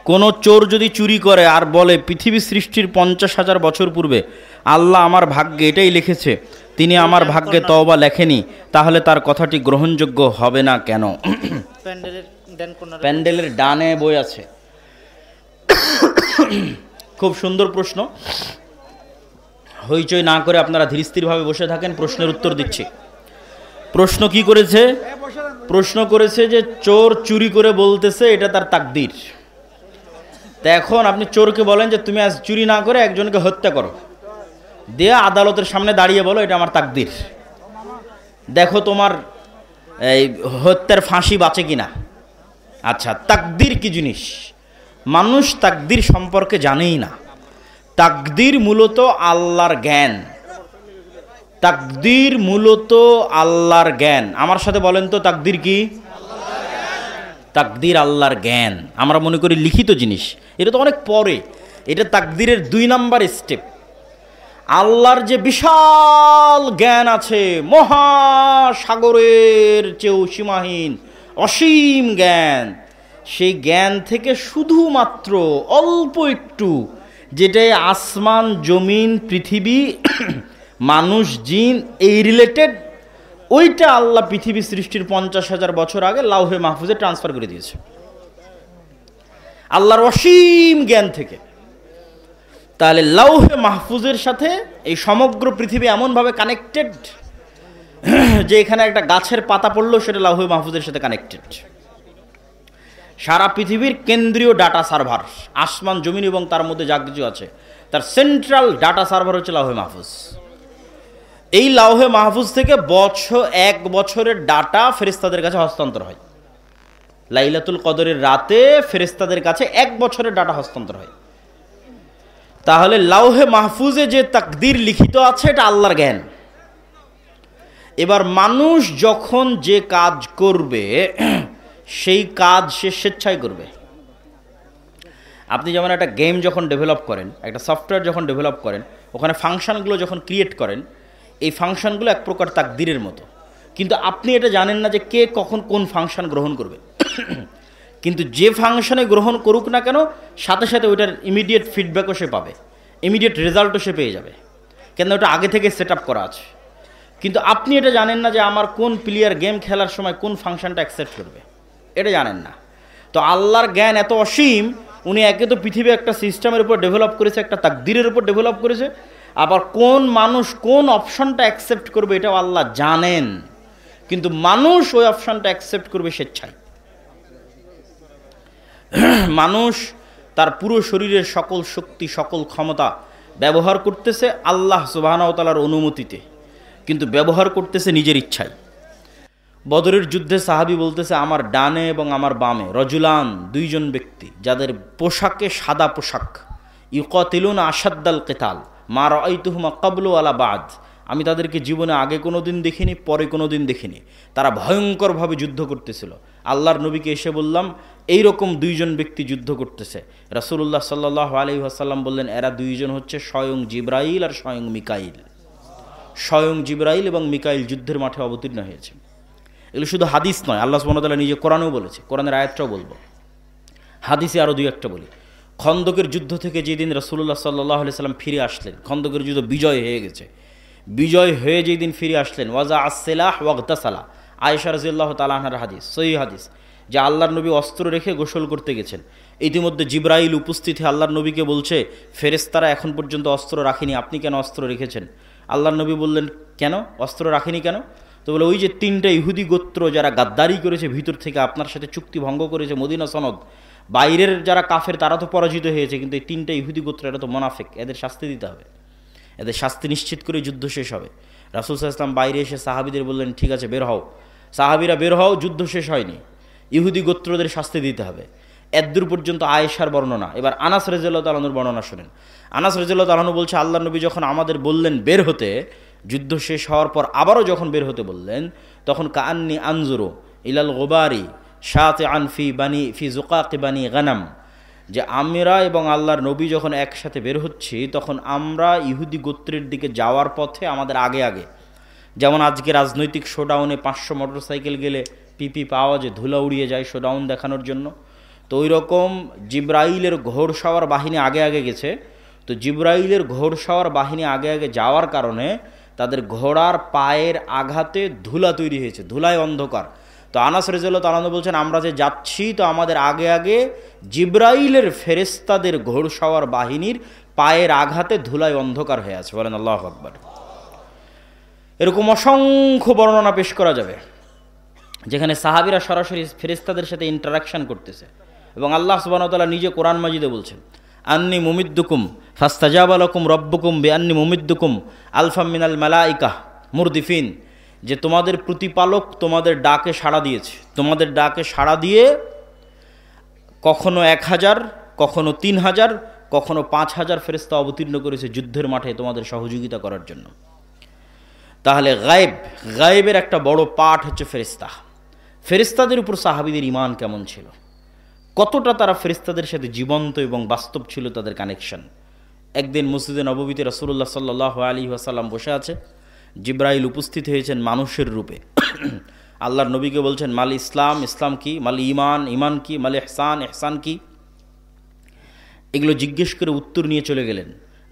কোনো চোর যদি চুরি করে আর বলে পৃথিবী সৃষ্টির 50,000 বছর পূর্বে আল্লাহ আমার ভাগ্যে এটাই লিখেছে, তিনি আমার ভাগ্যে তওবা লেখেনি, তাহলে তার কথাটি গ্রহণযোগ্য হবে না কেন? প্যান্ডেলের ডানে বই আছে। খুব সুন্দর প্রশ্ন। হইচই না করে আপনারা ধীরস্থিরভাবে বসে থাকেন, প্রশ্নের উত্তর দিচ্ছি। প্রশ্ন কি করেছে? প্রশ্ন করেছে যে চোর চুরি করে বলতেছে এটা তার তাকদীর। তা এখন আপনি চোরকে বলেন যে তুমি আজ চুরি না করে একজনকে হত্যা করো, দিয়ে আদালতের সামনে দাঁড়িয়ে বলো এটা আমার তাকদীর, দেখো তোমার এই হত্যার ফাঁসি বাঁচে কিনা। আচ্ছা, তাকদীর কি জিনিস? মানুষ তাকদীর সম্পর্কে জানেই না। তাকদীর মূলত আল্লাহর জ্ঞান। তাকদীর মূলত আল্লাহর জ্ঞান। আমার সাথে বলেন তো তাকদীর কি? তাকদীর আল্লাহর জ্ঞান। আমরা মনে করি লিখিত জিনিস, এটা তো অনেক পরে। এটা তাকদীরের 2 নাম্বার স্টেপ। আল্লাহর যে বিশাল জ্ঞান আছে, মহাসাগরের চেয়েও সীমাহীন অসীম জ্ঞান, সেই জ্ঞান থেকে শুধুমাত্র অল্প একটু, যেটাই আসমান জমিন পৃথিবী মানুষ জিন এই রিলেটেড, ওইটা আল্লাহ পৃথিবী সৃষ্টির 50,000 বছর আগে লাউহে মাহফুজে ট্রান্সফার করে দিয়েছে আল্লাহর অসীম জ্ঞান থেকে। তাহলে লাউহে মাহফুজের সাথে এই সমগ্র পৃথিবী এমনভাবে কানেক্টেড যে এখানে একটা গাছের পাতা পড়লেও সেটা লাউহে মাহফুজের সাথে কানেক্টেড। সারা পৃথিবীর কেন্দ্রীয় ডাটা সার্ভার, আসমান জমিন এবং তার মধ্যে যা কিছু আছে, তার সেন্ট্রাল ডাটা সার্ভার হচ্ছে লাউহে মাহফুজ। এই লাউহে মাহফুজ থেকে 1 বছরের ডাটা ফেরেশতাদের কাছে হস্তান্তর হয়। লাইলাতুল কদরের রাতে ফেরেশতাদের কাছে 1 বছরের ডাটা হস্তান্তর হয়। তাহলে লাউহে মাহফুজে যে তাকদীর লিখিত আছে এটা আল্লাহর জ্ঞান। এবার মানুষ যখন যে কাজ করবে সেই কাজ সে স্বেচ্ছায় করবে। আপনি যেমন একটা গেম যখন ডেভেলপ করেন, একটা সফটওয়্যার যখন ডেভেলপ করেন, ওখানে ফাংশনগুলো যখন ক্রিয়েট করেন, এই ফাংশনগুলো এক প্রকার তাকদীরের মতো, কিন্তু আপনি এটা জানেন না যে কে কখন কোন ফাংশন গ্রহণ করবে। কিন্তু যে ফাংশনে গ্রহণ করুক না কেন, সাথে সাথে ওইটার ইমিডিয়েট ফিডব্যাকও সে পাবে, ইমিডিয়েট রেজাল্টও সে পেয়ে যাবে, কেন ওটা আগে থেকে সেট আপ করা আছে। কিন্তু আপনি এটা জানেন না যে আমার কোন প্লেয়ার গেম খেলার সময় কোন ফাংশনটা অ্যাকসেপ্ট করবে, এটা জানেন না। তো আল্লাহর জ্ঞান এত অসীম, উনি একে তো পৃথিবী একটা সিস্টেমের উপর ডেভেলপ করেছে, একটা তাকদীরের উপর ডেভেলপ করেছে, আবার কোন মানুষ কোন অপশনটা অ্যাকসেপ্ট করবে এটাও আল্লাহ জানেন, কিন্তু মানুষ ওই অপশনটা অ্যাকসেপ্ট করবে স্বেচ্ছায়। মানুষ তার পুরো শরীরের সকল শক্তি সকল ক্ষমতা ব্যবহার করতেছে আল্লাহ সুবহানাহু ওয়া তাআলার অনুমতিতে, কিন্তু ব্যবহার করতেছে নিজের ইচ্ছায়। বদরের যুদ্ধে সাহাবী বলতেছে আমার ডানে এবং আমার বামে রজুলান, 2 জন ব্যক্তি যাদের পোশাকে সাদা পোশাক, ইউকাতিলুনা আশাদ্দাল কিতাল মা রাআইতুহুমা ক্বাবলু ওয়ালা বাদ, আমি তাদেরকে জীবনে আগে কোনো দিন দেখিনি, পরে কোনো দিন দেখিনি, তারা ভয়ঙ্করভাবে যুদ্ধ করতেছিল। আল্লাহর নবীকে এসে বললাম এইরকম 2 জন ব্যক্তি যুদ্ধ করতেছে। রাসূলুল্লাহ সাল্লাল্লাহু আলাইহি ওয়াসাল্লাম বললেন এরা 2 জন হচ্ছে স্বয়ং জিবরাইল আর স্বয়ং মিকাইল। স্বয়ং জিবরাইল এবং মিকাইল যুদ্ধের মাঠে অবতীর্ণ হয়েছে। এগুলো শুধু হাদিস নয়, আল্লাহ সুবহানাহু ওয়া তাআলা নিজে কোরআনেও বলেছে, কোরআনের আয়াতটাও বলবো, হাদিসে আরও 2-1টা বলি। খন্দকের যুদ্ধ থেকে যেদিন রাসূলুল্লাহ সাল্লাল্লাহু আলাইহি সাল্লাম ফিরে আসলেন, খন্দকের যুদ্ধ বিজয় হয়ে গেছে, বিজয় হয়ে যেদিন ফিরে আসলেন, ওয়াজা আসসালাহ ওয়াগতাসালা, আয়েশা রাদিয়াল্লাহু তাআলা আনহার হাদিস, সহিহ হাদিস, যে আল্লাহর নবী অস্ত্র রেখে গোসল করতে গেছেন। ইতিমধ্যে জিবরাইল উপস্থিত হয়ে আল্লাহর নবীকে বলছে ফেরেশতারা এখন পর্যন্ত অস্ত্র রাখেনি, আপনি কেন অস্ত্র রেখেছেন? আল্লাহর নবী বললেন কেন অস্ত্র রাখেনি কেন? তো বলে ওই যে 3টা ইহুদি গোত্র যারা গাদ্দারি করেছে, ভিতর থেকে আপনার সাথে চুক্তি ভঙ্গ করেছে, মদিনা সনদ, বাইরের যারা কাফের তারা তো পরাজিত হয়েছে, কিন্তু এই 3টা ইহুদি গোত্র এরা তো মুনাফিক, এদের শাস্তি দিতে হবে, এদের শাস্তি নিশ্চিত করে যুদ্ধ শেষ হবে। রাসূল সাল্লাল্লাহু আলাইহি ওয়াসাল্লাম বাইরে এসে সাহাবীদের বললেন ঠিক আছে বের হও। সাহাবীরা বের হও, যুদ্ধ শেষ হয়নি, ইহুদি গোত্রদের শাস্তি দিতে হবে। এদ্দূর পর্যন্ত আয়েশার বর্ণনা। এবার আনাস রাদিয়াল্লাহু তাআলা আনহুর বর্ণনা শুনেন। আনাস রাদিয়াল্লাহু তাআলা আনহু বলছে আল্লাহর নবী যখন আমাদের বললেন বের হতে, যুদ্ধ শেষ হওয়ার পর আবারও যখন বের হতে বললেন, তখন কাআন্নি আনজুরু ইলাল গুবারি শাতিআন ফি যুকাকি বানি গানাম, যে আমরা এবং আল্লাহর নবী যখন একসাথে বের হচ্ছি তখন আমরা ইহুদি গোত্রের দিকে যাওয়ার পথে আমাদের আগে আগে, যেমন আজকে রাজনৈতিক শোডাউনে 500 মোটরসাইকেল গেলে পিপি পাওয়া যে ধুলা উড়িয়ে যায় শোডাউন দেখানোর জন্য, তো ওই রকম জিব্রাইলের ঘোড়সাওয়ার বাহিনী আগে আগে গেছে। তো জিব্রাইলের ঘোড়সাওয়ার বাহিনী আগে আগে যাওয়ার কারণে তাদের ঘোড়ার পায়ের আঘাতে ধুলা তৈরি হয়েছে, ধুলায় অন্ধকার। তো আনাস রাদিয়াল্লাহু তাআলা আনহু বলছেন, আমরা যে যাচ্ছি তো আমাদের আগে আগে জিব্রাইলের ফেরেশতাদের ঘোড়সাওয়ার বাহিনীর পায়ের আঘাতে ধুলায় অন্ধকার হয়ে আছে। বলেন আল্লাহু আকবার। এরকম অসংখ্য বর্ণনা পেশ করা যাবে যেখানে সাহাবীরা সরাসরি ফেরেশতাদের সাথে ইন্টারাকশন করতেছে। এবং আল্লাহ সুবহানাহু ওয়া তাআলা নিজে কোরআন মাজিদে বলছেন, আন্নি মুমিদ্দুকুম ফাস্তাজাবা লাকুম রাব্বুকুম বিআন্নি মুমিদ্দুকুম আলফাম মিনাল মালাইকা মুরদিফিন, যে তোমাদের প্রতিপালক তোমাদের ডাকে সাড়া দিয়েছে, তোমাদের ডাকে সাড়া দিয়ে কখনো 1000, কখনো 3000, কখনো 5000 ফেরেশতা অবতীর্ণ করেছে যুদ্ধের মাঠে তোমাদের সহযোগিতা করার জন্য। তাহলে গায়েবের একটা বড় পাঠ হচ্ছে ফেরেশতা। ফেরেশতাদের উপর সাহাবীদের ঈমান কেমন ছিল, কতটা তারা ফেরেশতাদের সাথে জীবন্ত এবং বাস্তব ছিল তাদের কানেকশন। একদিন মসজিদে নববীতে রাসূলুল্লাহ সাল্লাল্লাহু আলাইহি ওয়াসাল্লাম বসে আছে, জিব্রাইল উপস্থিত হয়েছেন মানুষের রূপে। আল্লাহর নবীকে বলছেন, মাল ইসলাম, ইসলাম কি, মাল ঈমান, ঈমান কি, মাল ইহসান, ইহসান কি, এগুলো জিজ্ঞেস করে উত্তর নিয়ে চলে গেলেন।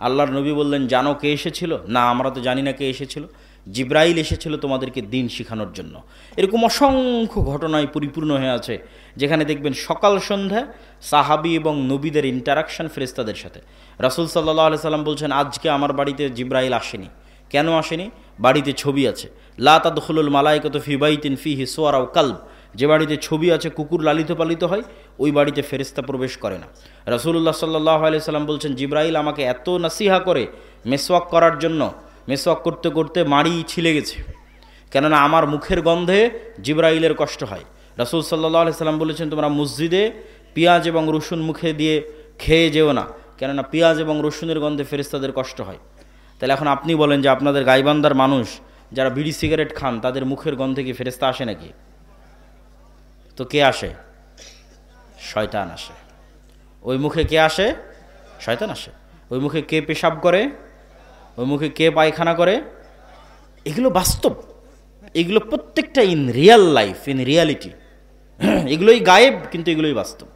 আল্লাহর নবী বললেন, জানো কে এসেছিল? না, আমরা তো জানি না কে এসেছিল। জিব্রাইল এসেছিল তোমাদেরকে দিন শেখানোর জন্য। এরকম অসংখ্য ঘটনায় পরিপূর্ণ হয়ে আছে যেখানে দেখবেন সকাল সন্ধ্যা সাহাবী এবং নবীদের ইন্টারাকশন ফেরেশতাদের সাথে। রাসূল সাল্লাল্লাহু আলাইহি সাল্লাম বলছেন, আজকে আমার বাড়িতে জিব্রাইল আসেনি। কেন আসেনি? বাড়িতে ছবি আছে। লা তাদখুলুল মালাইকাতু ফি বাইতিন ফিহি সুওয়ারা ওয়া কালব, যে বাড়িতে ছবি আছে, কুকুর লালিত পালিত হয়, ওই বাড়িতে ফেরেশতা প্রবেশ করে না। রাসূলুল্লাহ সাল্লাল্লাহু আলাইহি সাল্লাম বলছেন, জিব্রাইল আমাকে এত নাসিহা করে মেসওয়াক করার জন্য, মেসওয়াক করতে করতে মাড়ি ছিলে গেছে, কেননা আমার মুখের গন্ধে জিব্রাইলের কষ্ট হয়। রাসূল সাল্লাল্লাহু আলাইহি সাল্লাম বলেছেন, তোমরা মসজিদে পেঁয়াজ এবং রসুন মুখে দিয়ে খেয়ে যেও না, কেননা পেঁয়াজ এবং রসুনের গন্ধে ফেরেশতাদের কষ্ট হয়। তাহলে এখন আপনি বলেন যে আপনাদের গাইবান্ধার মানুষ যারা বিড়ি সিগারেট খান তাদের মুখের গন্ধে কি ফেরেশতা আসে নাকি? তো কে আসে? শয়তান আসে। ওই মুখে কে আসে? শয়তান আসে। ওই মুখে কে পেশাব করে? ওই মুখে কে পায়খানা করে? এগুলো বাস্তব, এগুলো প্রত্যেকটা in real life, in reality. এগুলোই গায়েব, কিন্তু এগুলোই বাস্তব।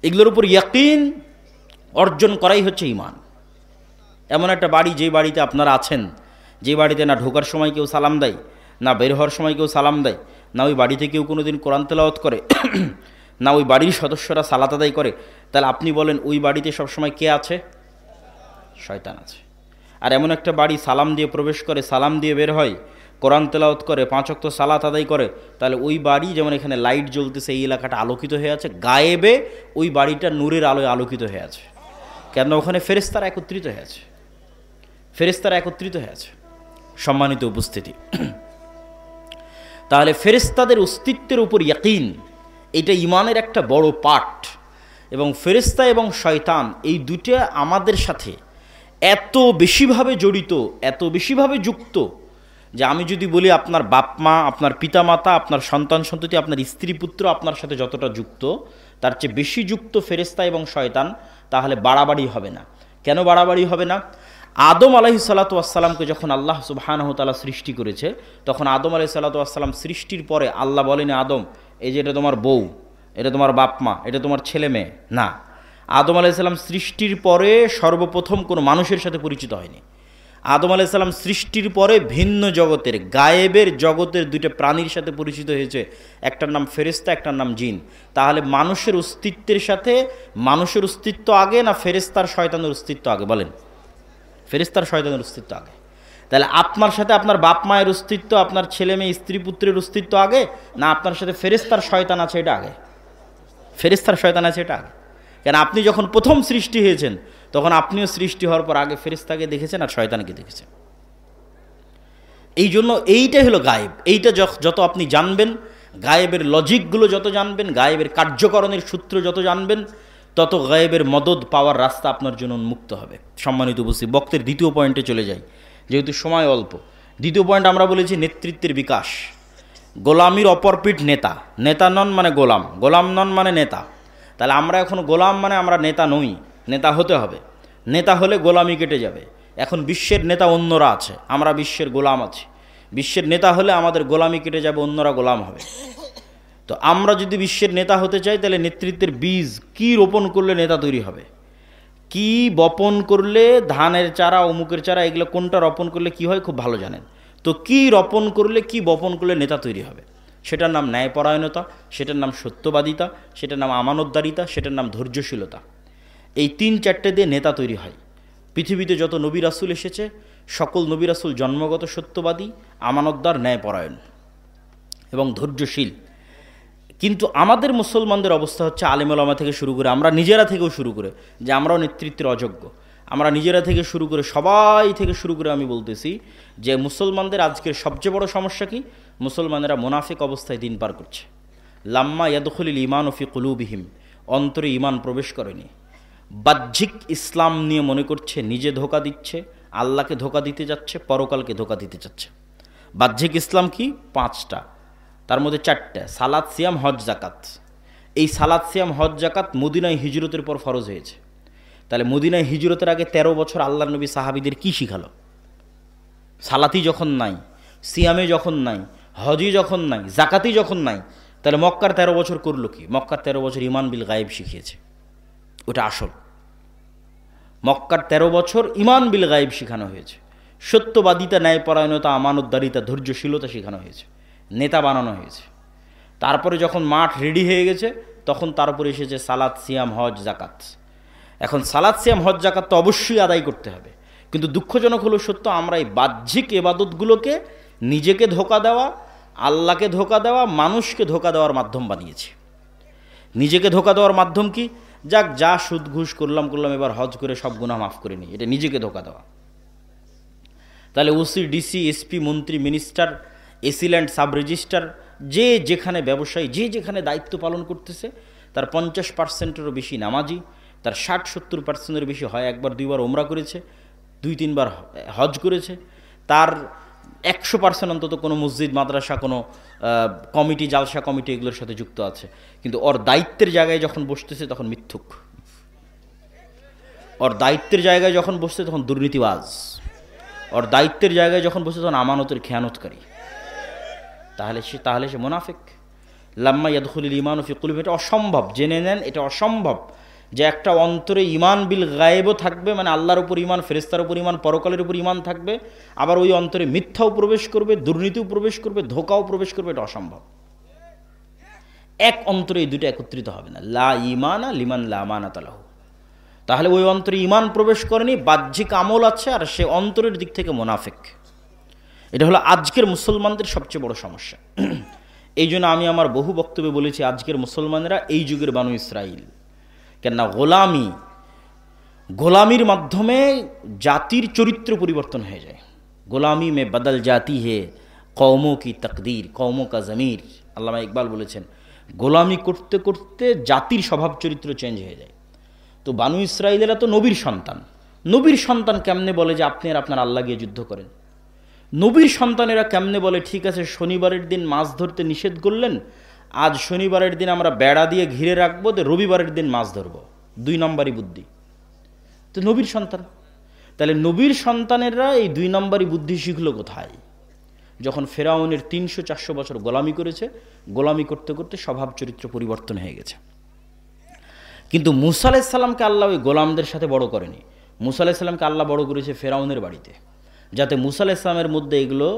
এগুলোর উপর ইয়াকিন অর্জন করাই হচ্ছে ঈমান। এমন একটা বাড়ি, যে বাড়িতে আপনারা আছেন, যে বাড়িতে না ঢোকার সময় কেউ সালাম দেয়, না বের হওয়ার সময় কেউ সালাম দেয়, না ওই বাড়িতে কেউ কোনো দিন কোরআন তেলাওয়াত করে, না ওই বাড়ির সদস্যরা সালাত আদায় করে, তাহলে আপনি বলেন ওই বাড়িতে সবসময় কে আছে? শয়তান আছে। আর এমন একটা বাড়ি সালাম দিয়ে প্রবেশ করে, সালাম দিয়ে বের হয়, কোরআন তেলাওয়াত করে, 5 ওয়াক্ত সালাত আদায় করে, তাহলে ওই বাড়ি, যেমন এখানে লাইট জ্বলতেছে, এই এলাকাটা আলোকিত হয়ে আছে, গায়েবে ওই বাড়িটা নূরের আলোয় আলোকিত হয়ে আছে। কেন? ওখানে ফেরেশতারা একত্রিত হয়ে আছে, ফেরেশতারা একত্রিত হয়ে আছে। সম্মানিত উপস্থিতি, তাহলে ফেরেশতাদের অস্তিত্বের উপর ইয়াকিন, এটা ঈমানের একটা বড় পার্ট। এবং ফেরেশতা এবং শয়তান এই দুটো আমাদের সাথে এত বেশিভাবে জড়িত, এত বেশিভাবে যুক্ত, যে আমি যদি বলি আপনার বাপ মা, আপনার পিতামাতা, আপনার সন্তান সন্ততি, আপনার স্ত্রী পুত্র আপনার সাথে যতটা যুক্ত, তার চেয়ে বেশি যুক্ত ফেরেশতা এবং শয়তান, তাহলে বাড়াবাড়ি হবে না। কেন বাড়াবাড়ি হবে না? আদম আলাইহিসসালাতু ওয়াসসালামকে যখন আল্লাহ সুবহানাহু ওয়া তাআলা সৃষ্টি করেছে, তখন আদম আলাইহিসসালাতু ওয়াসসালাম সৃষ্টির পরে আল্লাহ বলেন, আদম, এই যে এটা তোমার বউ, এটা তোমার বাপ মা, এটা তোমার ছেলে মেয়ে না। আদম আলাইহিসসালাম সৃষ্টির পরে সর্বপ্রথম কোনো মানুষের সাথে পরিচিত হয়নি। আদম আলাইহিসসালাম সৃষ্টির পরে ভিন্ন জগতের, গায়েবের জগতের দুইটা প্রাণীর সাথে পরিচিত হয়েছে, একটার নাম ফেরেশতা, একটার নাম জিন। তাহলে মানুষের অস্তিত্বের সাথে মানুষের অস্তিত্ব আগে, না ফেরেশতার শয়তানের অস্তিত্ব আগে? বলেন। ফেরেশতার শয়তানের অস্তিত্ব আগে। তাহলে আপনার সাথে আপনার বাপ মায়ের অস্তিত্ব, আপনার ছেলে মেয়ে স্ত্রী পুত্রের অস্তিত্ব আগে, না আপনার সাথে ফেরেশতার শয়তান আছে এটা আগে? ফেরেশতার শয়তান আছে এটা আগে। কেন? আপনি যখন প্রথম সৃষ্টি হয়েছেন তখন আপনিও সৃষ্টি হওয়ার পর আগে ফেরেশতাকে দেখেছেন আর শয়তানকে দেখেছেন। এই জন্য এইটাই হলো গায়েব। এইটা যত আপনি জানবেন, গায়েবের লজিকগুলো যত জানবেন, গায়েবের কার্যকরণের সূত্র যত জানবেন, তত গায়েবের মদদ পাওয়ার রাস্তা আপনার জন্য উন্মুক্ত হবে। সম্মানিত উপস্থিতি, বক্তের দ্বিতীয় পয়েন্টে চলে যাই, যেহেতু সময় অল্প। দ্বিতীয় পয়েন্ট আমরা বলেছি নেতৃত্বের বিকাশ। গোলামির অপরপিঠ নেতা। নেতা নন মানে গোলাম, গোলাম নন মানে নেতা। তাহলে আমরা এখন গোলাম মানে আমরা নেতা নই, নেতা হতে হবে। নেতা হলে গোলামি কেটে যাবে। এখন বিশ্বের নেতা অন্যরা আছে, আমরা বিশ্বের গোলাম আছি। বিশ্বের নেতা হলে আমাদের গোলামি কেটে যাবে, অন্যরা গোলাম হবে। তো আমরা যদি বিশ্বের নেতা হতে চাই তাহলে নেতৃত্বের বীজ কি রোপণ করলে নেতা তৈরি হবে, কি বপন করলে ধানের চারা অমুকের চারা এগুলো কোনটা রোপণ করলে কি হয় খুব ভালো জানেন। তো কি রোপণ করলে কি বপন করলে নেতা তৈরি হবে, সেটার নাম ন্যায়পরায়ণতা, সেটার নাম সত্যবাদিতা, সেটার নাম আমানতদারিতা, সেটার নাম ধৈর্যশীলতা। এই 3-4টে দিয়ে নেতা তৈরি হয়। পৃথিবীতে যত নবী রাসূল এসেছে সকল নবী রাসূল জন্মগত সত্যবাদী, আমানতদার, ন্যায়পরায়ণ এবং ধৈর্যশীল। কিন্তু আমাদের মুসলমানদের অবস্থা হচ্ছে আলেম ওলামা থেকে শুরু করে আমরা নিজেরা থেকেও শুরু করে যে আমরাও নেতৃত্বের অযোগ্য, আমরা নিজেরা থেকে শুরু করে সবাই থেকে শুরু করে আমি বলতেছি যে মুসলমানদের আজকের সবচেয়ে বড় সমস্যা কি, মুসলমানেরা মুনাফিক অবস্থায় দিন পার করছে। লাম্মা ইয়াদখুলিল ঈমান ফি কুলুবিহিম, অন্তরে ঈমান প্রবেশ করেনি। বাহ্যিক ইসলাম নিয়ে মনে করছে নিজে ধোঁকা দিচ্ছে, আল্লাহকে ধোঁকা দিতে যাচ্ছে, পরকালকে ধোঁকা দিতে যাচ্ছে। বাহ্যিক ইসলাম কি? 5টা, তার মধ্যে 4টা, সালাত, সিয়াম, হজ, জাকাত। এই সালাত, সিয়াম, হজ, জাকাত মদিনায় হিজরতের পর ফরজ হয়েছে। তাহলে মদিনায় হিজরতের আগে 13 বছর আল্লাহর নবী সাহাবীদের কি শিখালো? সালাতি যখন নাই, সিয়ামে যখন নাই, হজি যখন নাই, জাকাতি যখন নাই, তাহলে মক্কার 13 বছর করলো কি? মক্কার 13 বছর ঈমান বিল গায়েব শিখিয়েছে, ওটা আসল। মক্কার 13 বছর ঈমান বিল গায়েব শেখানো হয়েছে, সত্যবাদিতা, ন্যায়পরায়ণতা, আমানতদারিতা, ধৈর্যশীলতা শেখানো হয়েছে, নেতা বানানো হয়েছে। তারপরে যখন মাঠ রেডি হয়ে গেছে তখন তারপরে এসেছে সালাত, সিয়াম, হজ, জাকাত। এখন সালাত, সিয়াম, হজ, জাকাত তো অবশ্যই আদায় করতে হবে, কিন্তু দুঃখজনক হলো সত্য আমরা এই বাহ্যিক ইবাদতগুলোকে নিজেকে ধোঁকা দেওয়া, আল্লাহকে ধোঁকা দেওয়া, মানুষকে ধোঁকা দেওয়ার মাধ্যম বানিয়েছি। নিজেকে ধোঁকা দেওয়ার মাধ্যম কি? যাক, যা সুদ ঘুষ করলাম এবার হজ করে সব গুনাহ মাফ করে নিই, এটা নিজেকে ধোঁকা দেওয়া। তাহলে ওসি, ডিসি, এসপি, মন্ত্রী, মিনিস্টার, এসিল্যান্ড, সাব রেজিস্ট্রার, যে যেখানে ব্যবসায়ী, যে যেখানে দায়িত্ব পালন করতেছে তার 50%-এরও বেশি নামাজি, তার 60-70%-এর বেশি হয় 1-2 বার ওমরা করেছে, 2-3 বার হজ করেছে, তার 100% অন্তত কোনো মসজিদ, মাদ্রাসা, কোনো কমিটি, জালসা কমিটি এগুলোর সাথে যুক্ত আছে। কিন্তু ওর দায়িত্বের জায়গায় যখন বসতেছে তখন মিথ্যুক, ওর দায়িত্বের জায়গায় যখন বসছে তখন দুর্নীতিবাজ, ওর দায়িত্বের জায়গায় যখন বসে তখন আমানতের খেয়ানতকারী। তাহলে সে মুনাফিক। লাম্মা ইয়াদখুলিল ঈমান ফি কুলুবিহিম, এটা অসম্ভব, জেনে নেন এটা অসম্ভব যে একটা অন্তরে ঈমান বিল গায়েবও থাকবে, মানে আল্লাহর উপর ঈমান, ফেরেশতার উপর ঈমান, পরকালের উপর ঈমান থাকবে, আবার ওই অন্তরে মিথ্যাও প্রবেশ করবে, দুর্নীতিও প্রবেশ করবে, ধোঁকাও প্রবেশ করবে, এটা অসম্ভব। এক অন্তরে এই দুটো একত্রিত হবে না। লা ঈমানা লিমান লা আমানাতা লাহু। তাহলে ওই অন্তরে ঈমান প্রবেশ করেনি, বাহ্যিক আমল আছে, আর সে অন্তরের দিক থেকে মুনাফিক। এটা হলো আজকের মুসলমানদের সবচেয়ে বড় সমস্যা। এই জন্য আমি আমার বহু বক্তব্যে বলেছি আজকের মুসলমানেরা এই যুগের বানু ইসরাইল। কেননা গোলামির মাধ্যমে জাতির চরিত্র পরিবর্তন হয়ে যায়। গোলামি মে বদল জাতি হে কওমো কি তকদির, কওমো কা জমির। আল্লামা ইকবাল বলেছেন গোলামি করতে করতে জাতির স্বভাব চরিত্র চেঞ্জ হয়ে যায়। তো বানু ইসরাইলেরা তো নবীর সন্তান। নবীর সন্তান কেমনে বলে যে আপনি আর আপনার আল্লাহ গিয়ে যুদ্ধ করেন? নবীর সন্তানেরা কেমনে বলে ঠিক আছে শনিবারের দিন মাছ ধরতে নিষেধ করলেন, আজ শনিবারের দিন আমরা বেড়া দিয়ে ঘিরে রাখবো, রবিবারের দিন মাছ ধরবো? 2 নম্বরই বুদ্ধি। তো নবীর সন্তান, তাহলে নবীর সন্তানেরা এই 2 নম্বরই বুদ্ধি শিখলো কোথায়? যখন ফেরাউনের 300-400 বছর গোলামি করেছে, গোলামি করতে করতে স্বভাব চরিত্র পরিবর্তন হয়ে গেছে। কিন্তু মুসা আলাইহিস সালামকে আল্লাহ ওই গোলামদের সাথে বড় করেনি। মুসা আলাইহিস সালামকে আল্লাহ বড় করেছে ফেরাউনের বাড়িতে, যাতে মুসা আলাইহিস সালামের মধ্যে এগুলো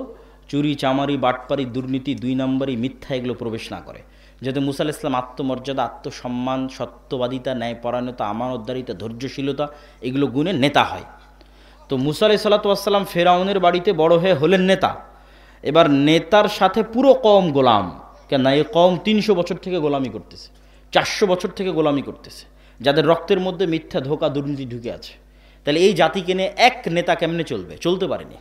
চুরি, চামারি, বাটপারি, দুর্নীতি, 2 নম্বরই, মিথ্যা এগুলো প্রবেশ না করে, যাতে মুসা আলাইহিস সালাম আত্মমর্যাদা, আত্মসম্মান, সত্যবাদিতা, ন্যায়পরায়ণতা, আমানতদারিতা, ধৈর্যশীলতা এগুলো গুণে নেতা হয়। তো মুসা আলাইহিস সালাতু ওয়াস সালাম ফেরাউনের বাড়িতে বড় হয়ে হলেন নেতা। এবার নেতার সাথে পুরো কওম গোলাম। কেন? এই কওম 300 বছর থেকে গোলামি করতেছে, 400 বছর থেকে গোলামি করতেছে, যাদের রক্তের মধ্যে মিথ্যা, ধোঁকা, দুর্নীতি ঢুকে আছে। তাহলে এই জাতিকে নিয়ে এক নেতা কেমনে চলবে? চলতে পারেনি।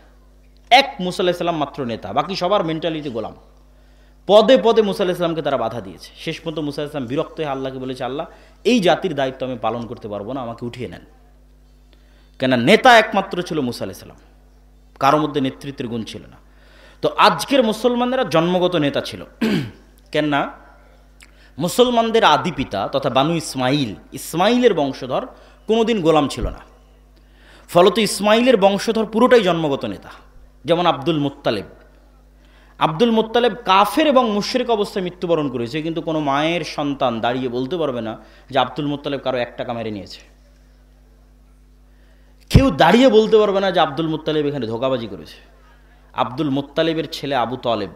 এক মুসা আলাইহিস সালাম মাত্র নেতা, বাকি সবার মেন্টালিটি গোলাম। পদে পদে মুসা আলাইহিস সালামকে তারা বাধা দিয়েছে। শেষ পর্যন্ত মুসা আলাইহিস সালাম বিরক্ত হয়ে আল্লাহকে বলেছে, আল্লাহ এই জাতির দায়িত্ব আমি পালন করতে পারবো না, আমাকে উঠিয়ে নেন। কেন? নেতা একমাত্র ছিল মুসা আলাইহিস সালাম, কারো মধ্যে নেতৃত্বের গুণ ছিল না। তো আজকের মুসলমানেরা জন্মগত নেতা ছিল। কেননা মুসলমানদের আদি পিতা তথা বানু ইসমাইলের বংশধর কোনোদিন গোলাম ছিল না। ফলত ইসমাইলের বংশধর পুরোটাই জন্মগত নেতা। যেমন আব্দুল মুত্তালিব। আব্দুল মুত্তালিব কাফের এবং মুশরিক অবস্থায় মৃত্যুবরণ করেছে, কিন্তু কোনো মায়ের সন্তান দাঁড়িয়ে বলতে পারবে না যে আব্দুল মুত্তালিব কারো 1 টাকা মেরে নিয়েছে। কেউ দাঁড়িয়ে বলতে পারবে না যে আব্দুল মুত্তালিব এখানে ধোঁকাবাজি করেছে। আব্দুল মুত্তালিবের ছেলে আবু তালেব,